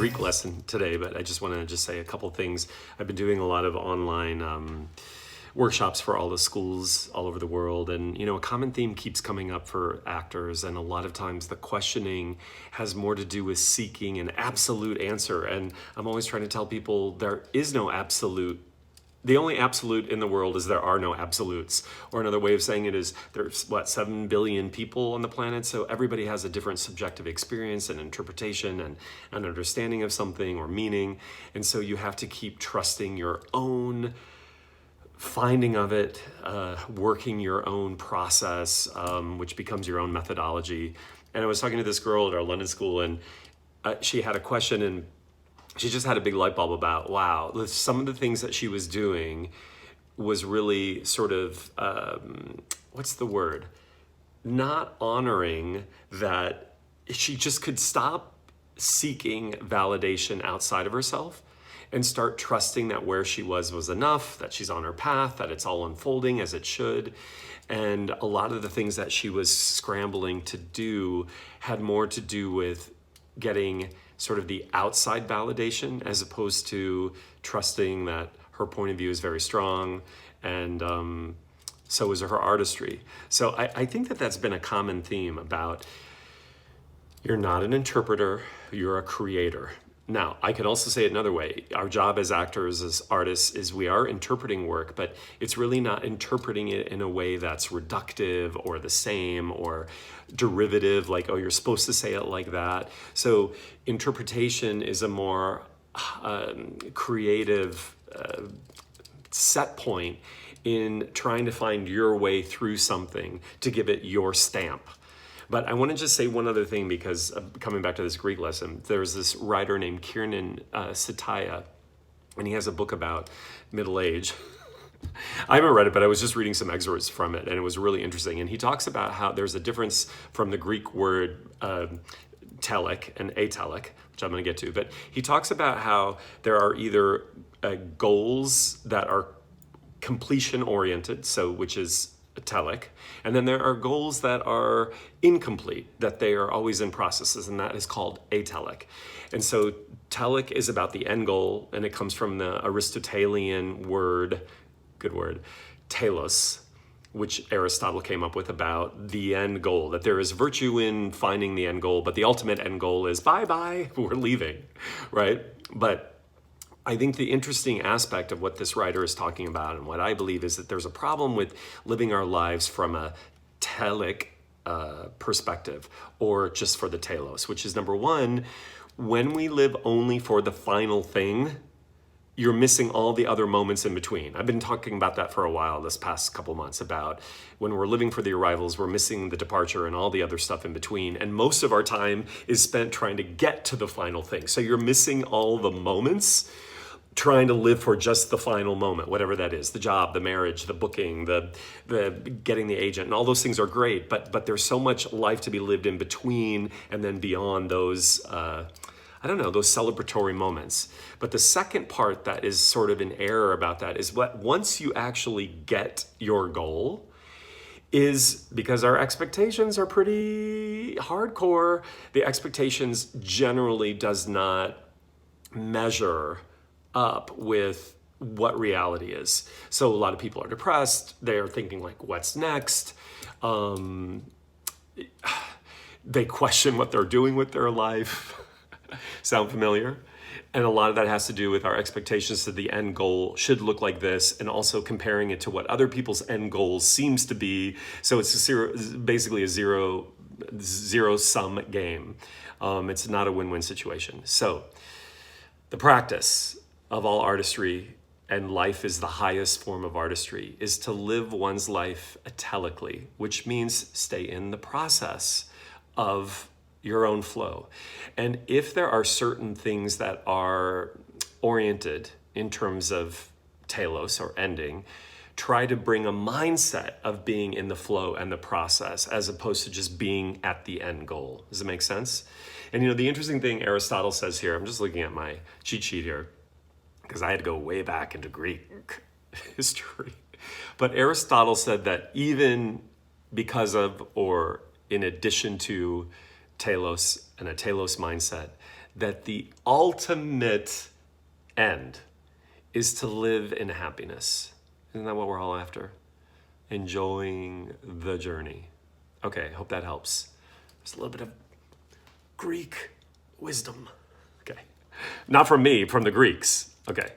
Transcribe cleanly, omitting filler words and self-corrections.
Greek lesson today, but I just want to say a couple things. I've been doing a lot of online workshops for all the schools all over the world, and a common theme keeps coming up for actors, and a lot of times the questioning has more to do with seeking an absolute answer. And I'm always trying to tell people there is no absolute. The only absolute in the world is there are no absolutes. Or another way of saying it is there's 7 billion people on the planet, so everybody has a different subjective experience and interpretation and an understanding of something or meaning. And so you have to keep trusting your own finding of it, working your own process, which becomes your own methodology. And I was talking to this girl at our London school, and she had a question, and she just had a big light bulb about, wow, some of the things that she was doing was really sort of, what's the word? Not honoring that she just could stop seeking validation outside of herself and start trusting that where she was enough, that she's on her path, that it's all unfolding as it should. And a lot of the things that she was scrambling to do had more to do with getting sort of the outside validation as opposed to trusting that her point of view is very strong, and so is her artistry. So I think that that's been a common theme about you're not an interpreter, you're a creator. Now, I can also say it another way. Our job as actors, as artists, is we are interpreting work, but it's really not interpreting it in a way that's reductive or the same or derivative, like, oh, you're supposed to say it like that. So interpretation is a more creative set point in trying to find your way through something to give it your stamp. But I want to just say one other thing, because coming back to this Greek lesson, there's this writer named Kiernan Satya, and he has a book about middle age. I haven't read it, but I was just reading some excerpts from it, and it was really interesting. And he talks about how there's a difference from the Greek word telic and atelic, which I'm going to get to. But he talks about how there are either goals that are completion-oriented, so which is telic, and then there are goals that are incomplete, that they are always in processes, and that is called atelic. And so telic is about the end goal, and it comes from the Aristotelian word, good word, telos, which Aristotle came up with about the end goal, that there is virtue in finding the end goal, but the ultimate end goal is bye-bye, we're leaving, right? But I think the interesting aspect of what this writer is talking about, and what I believe, is that there's a problem with living our lives from a telic perspective, or just for the telos, which is, number one, when we live only for the final thing, you're missing all the other moments in between. I've been talking about that for a while this past couple months, about when we're living for the arrivals, we're missing the departure and all the other stuff in between. And most of our time is spent trying to get to the final thing. So you're missing all the moments trying to live for just the final moment, whatever that is, the job, the marriage, the booking, the getting the agent, and all those things are great, but there's so much life to be lived in between and then beyond those, those celebratory moments. But the second part that is sort of an error about that is what once you actually get your goal, is because our expectations are pretty hardcore. The expectations generally does not measure up with what reality is. So a lot of people are depressed. They're thinking, like, what's next? They question what they're doing with their life. Sound familiar? And a lot of that has to do with our expectations that the end goal should look like this, and also comparing it to what other people's end goals seems to be. So it's basically a zero-sum game. It's not a win-win situation. So the practice of all artistry, and life is the highest form of artistry, is to live one's life atelically, which means stay in the process of your own flow. And if there are certain things that are oriented in terms of telos or ending, try to bring a mindset of being in the flow and the process, as opposed to just being at the end goal. Does it make sense? And the interesting thing Aristotle says here, I'm just looking at my cheat sheet here, because I had to go way back into Greek history. But Aristotle said that even because of, or in addition to telos and a telos mindset, that the ultimate end is to live in happiness. Isn't that what we're all after? Enjoying the journey. Okay, hope that helps. There's a little bit of Greek wisdom. Okay. Not from me, from the Greeks. Okay.